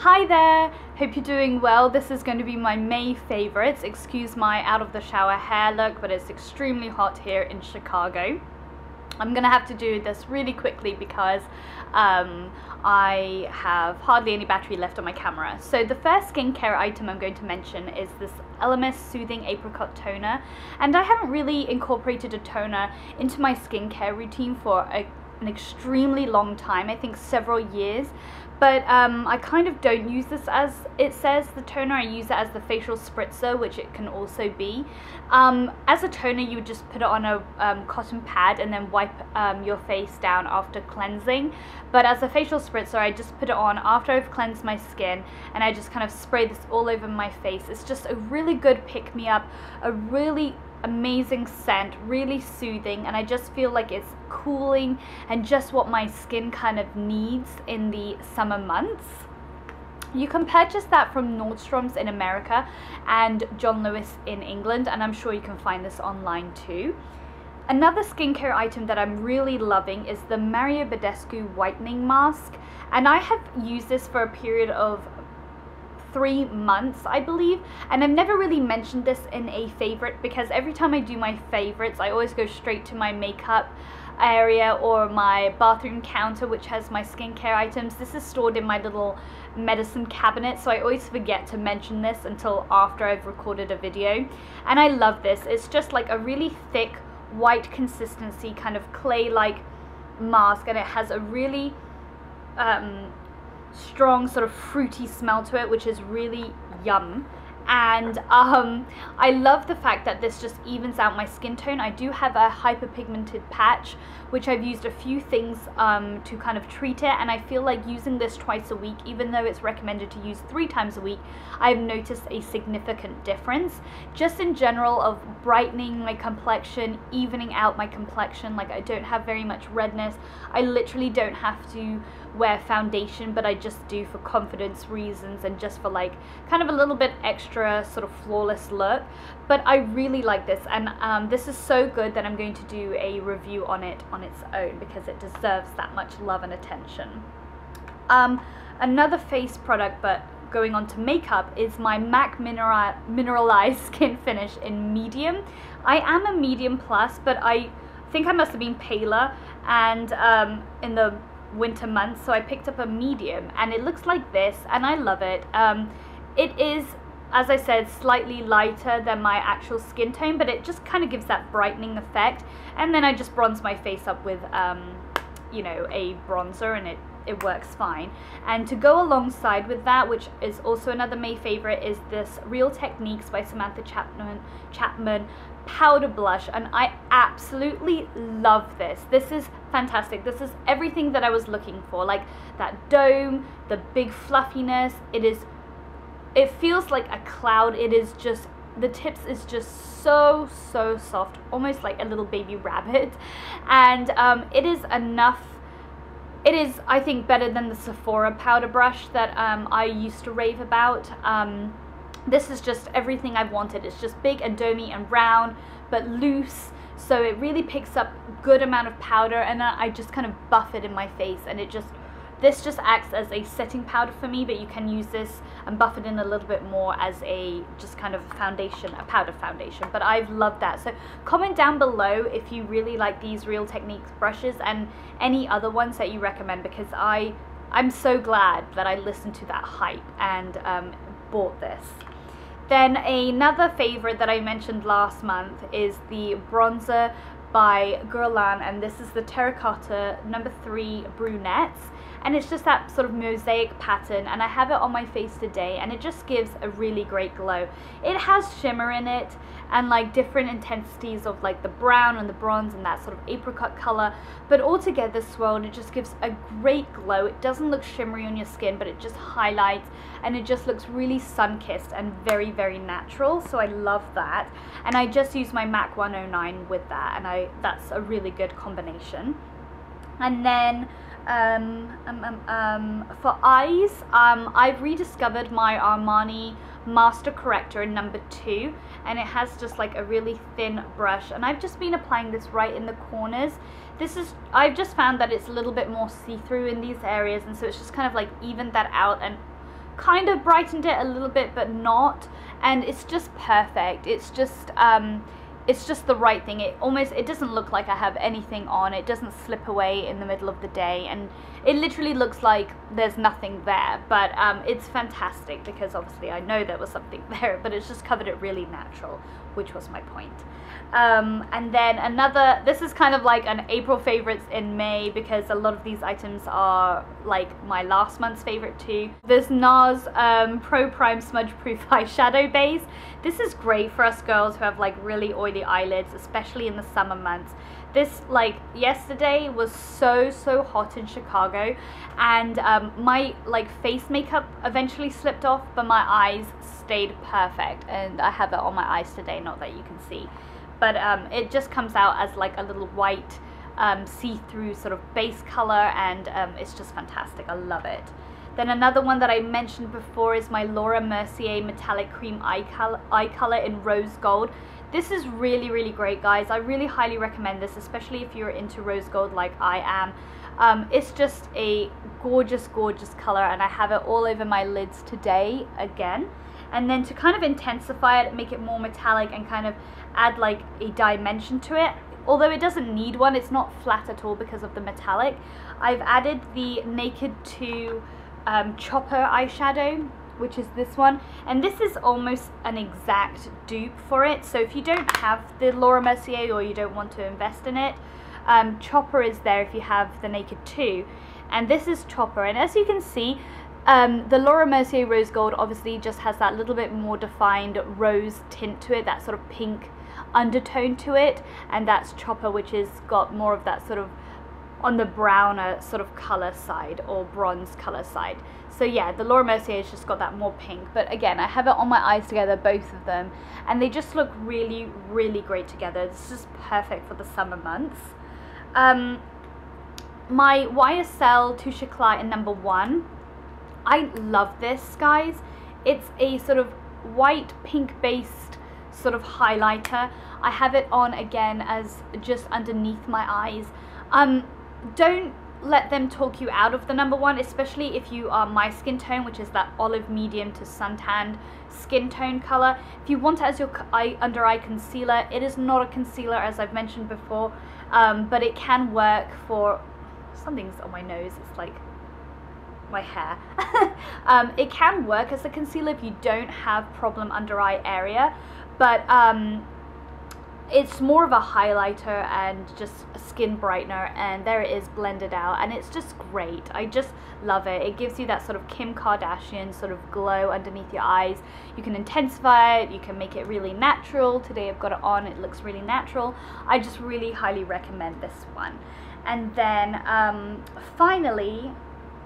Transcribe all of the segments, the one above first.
Hi there, hope you're doing well. This is going to be my May favorites. Excuse my out of the shower hair look, but it's extremely hot here in Chicago. I'm gonna have to do this really quickly because I have hardly any battery left on my camera. So the first skincare item I'm going to mention is this Elemis Soothing Apricot Toner, and I haven't really incorporated a toner into my skincare routine for an extremely long time, I think several years. But I kind of don't use this as it says, the toner. I use it as the facial spritzer, which it can also be. As a toner, you would just put it on a cotton pad and then wipe your face down after cleansing. But as a facial spritzer, I just put it on after I've cleansed my skin, and I just kind of spray this all over my face. It's just a really good pick-me-up, a really amazing scent, really soothing, and I just feel like it's cooling and just what my skin kind of needs in the summer months. You can purchase that from Nordstrom's in America and John Lewis in England, and I'm sure you can find this online too. Another skincare item that I'm really loving is the Mario Badescu Whitening Mask, and I have used this for a period of 3 months, I believe, and I've never really mentioned this in a favorite because every time I do my favorites, I always go straight to my makeup area or my bathroom counter, which has my skincare items. This is stored in my little medicine cabinet, so I always forget to mention this until after I've recorded a video. And I love this. It's just like a really thick white consistency kind of clay-like mask, and it has a really strong sort of fruity smell to it, which is really yum. And I love the fact that this just evens out my skin tone. I do have a hyperpigmented patch, which I've used a few things to kind of treat it, and I feel like using this twice a week, even though it's recommended to use 3 times a week, I've noticed a significant difference just in general of brightening my complexion, evening out my complexion. Like, I don't have very much redness. I literally don't have to wear foundation, but I just do for confidence reasons and just for like kind of a little bit extra sort of flawless look. But I really like this, and this is so good that I'm going to do a review on it on its own because it deserves that much love and attention. Another face product, but going on to makeup, is my MAC Mineralized Skin Finish in medium. I am a medium plus, but I think I must have been paler and in the winter months, so I picked up a medium, and it looks like this, and I love it. It is, as I said, slightly lighter than my actual skin tone, but it just kind of gives that brightening effect. And then I just bronze my face up with you know, a bronzer, and it works fine. And to go alongside with that, which is also another May favorite, is this Real Techniques by Samantha Chapman powder blush, and I absolutely love this. This is fantastic. This is everything that I was looking for, like that dome, the big fluffiness. It feels like a cloud. It is just, the tips is just so soft, almost like a little baby rabbit, and it is enough. It is, I think, better than the Sephora powder brush that I used to rave about. This is just everything I've wanted. It's just big and domey and round, but loose, so it really picks up good amount of powder, and I just kind of buff it in my face, and this just acts as a setting powder for me, but you can use this and buff it in a little bit more as a just kind of foundation, a powder foundation. But I've loved that. So comment down below if you really like these Real Techniques brushes and any other ones that you recommend, because I'm so glad that I listened to that hype and bought this. Then another favorite that I mentioned last month is the bronzer by Guerlain, and this is the Terracotta No. 3 Brunettes, and it's just that sort of mosaic pattern, and I have it on my face today, and it just gives a really great glow. It has shimmer in it and like different intensities of like the brown and the bronze and that sort of apricot color, but all together swirled, it just gives a great glow. It doesn't look shimmery on your skin, but it just highlights, and it just looks really sun-kissed and very natural, so I love that. And I just use my MAC 109 with that, and that's a really good combination. And then for eyes, I've rediscovered my Armani Master Corrector in No. 2, and it has just like a really thin brush, and I've just been applying this right in the corners. I've just found that it's a little bit more see-through in these areas, and so it's just kind of like evened that out and kind of brightened it a little bit, but not. And it's just perfect. It's just the right thing. It doesn't look like I have anything on. It doesn't slip away in the middle of the day, and it literally looks like there's nothing there. But it's fantastic because obviously I know there was something there, but it's just covered it really natural, which was my point. And then this is kind of like an April favorites in May, because a lot of these items are like my last month's favorite too. This NARS Pro Prime Smudge Proof Eyeshadow Base. This is great for us girls who have like really oily eyelids, especially in the summer months. This, like, yesterday was so hot in Chicago, and my like face makeup eventually slipped off, but my eyes stayed perfect, and I have it on my eyes today, not that you can see. But it just comes out as like a little white see-through sort of base color, and it's just fantastic. I love it. Then another one that I mentioned before is my Laura Mercier Metallic Cream Eye Color in Rose Gold. This is really great, guys. I really highly recommend this, especially if you're into rose gold like I am. It's just a gorgeous color, and I have it all over my lids today again. And then to kind of intensify it, make it more metallic, and kind of add like a dimension to it, although it doesn't need one, it's not flat at all because of the metallic, I've added the Naked 2 Chopper eyeshadow, which is this one, and this is almost an exact dupe for it. So if you don't have the Laura Mercier, or you don't want to invest in it, Chopper is there if you have the Naked 2, and this is Chopper. And as you can see, the Laura Mercier Rose Gold obviously just has that little bit more defined rose tint to it, that sort of pink undertone to it, and that's Chopper, which has got more of that sort of on the browner sort of color side, or bronze color side. So yeah, the Laura Mercier has just got that more pink, but again, I have it on my eyes together, both of them, and they just look really great together. It's just perfect for the summer months. My YSL Touche Eclat in number 1. I love this, guys. It's a sort of white pink based sort of highlighter. I have it on again as just underneath my eyes. Don't let them talk you out of the number 1, especially if you are my skin tone, which is that olive medium to suntanned skin tone color. If you want it as your under eye concealer, it is not a concealer, as I've mentioned before, but it can work for, something's on my nose, it's like my hair. It can work as a concealer if you don't have problem under eye area, but it's more of a highlighter and just a skin brightener, and there it is blended out, and it's just great. I just love it. It gives you that sort of Kim Kardashian sort of glow underneath your eyes. You can intensify it, you can make it really natural. Today I've got it on, it looks really natural. I just really highly recommend this one. And then finally,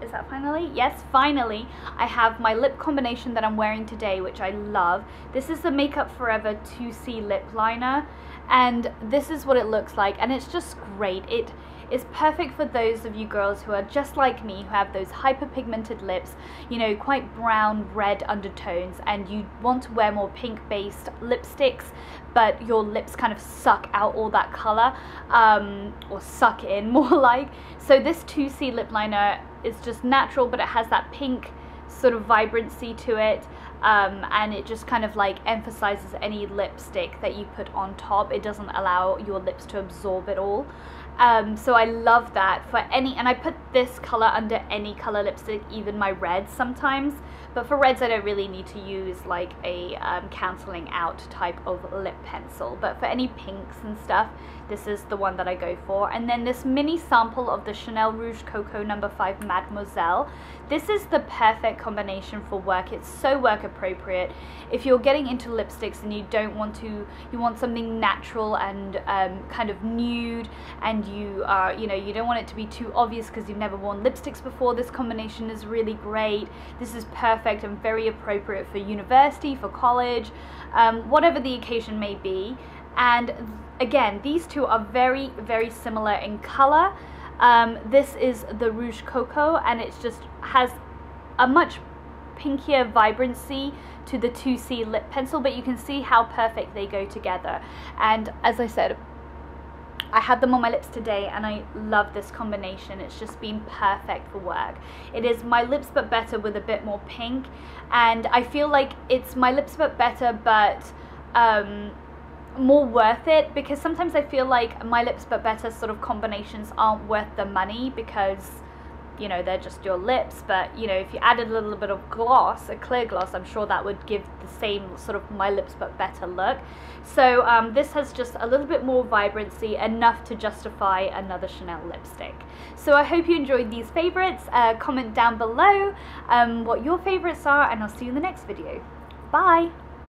is that finally? Yes, finally, I have my lip combination that I'm wearing today, which I love. This is the Makeup Forever 2C lip liner, and this is what it looks like, and it's just great. It is perfect for those of you girls who are just like me, who have those hyperpigmented lips, you know, quite brown, red undertones, and you want to wear more pink-based lipsticks, but your lips kind of suck out all that color, or suck in more like. So this 2C lip liner is just natural, but it has that pink sort of vibrancy to it, and it just kind of like emphasizes any lipstick that you put on top. It doesn't allow your lips to absorb it all. So I love that for any, and I put this color under any color lipstick, even my reds sometimes, but for reds I don't really need to use like a cancelling out type of lip pencil, but for any pinks and stuff, this is the one that I go for. And then this mini sample of the Chanel Rouge Coco No. 5 Mademoiselle. This is the perfect combination for work. It's so work appropriate. If you're getting into lipsticks and you don't want to, you want something natural and kind of nude, and you are, you know, you don't want it to be too obvious because you've never worn lipsticks before, this combination is really great. This is perfect and very appropriate for university, for college, whatever the occasion may be. And again, these two are very similar in color. This is the Rouge Coco, and it just has a much pinkier vibrancy to the 2C lip pencil, but you can see how perfect they go together. And as I said, I had them on my lips today and I love this combination. It's just been perfect for work. It is My Lips But Better with a bit more pink, and I feel like it's My Lips But Better but more worth it, because sometimes I feel like My Lips But Better sort of combinations aren't worth the money because, you know, they're just your lips. But, you know, if you added a little bit of gloss, a clear gloss, I'm sure that would give the same sort of My Lips But Better look. So this has just a little bit more vibrancy, enough to justify another Chanel lipstick. So I hope you enjoyed these favorites. Comment down below what your favorites are, and I'll see you in the next video. Bye!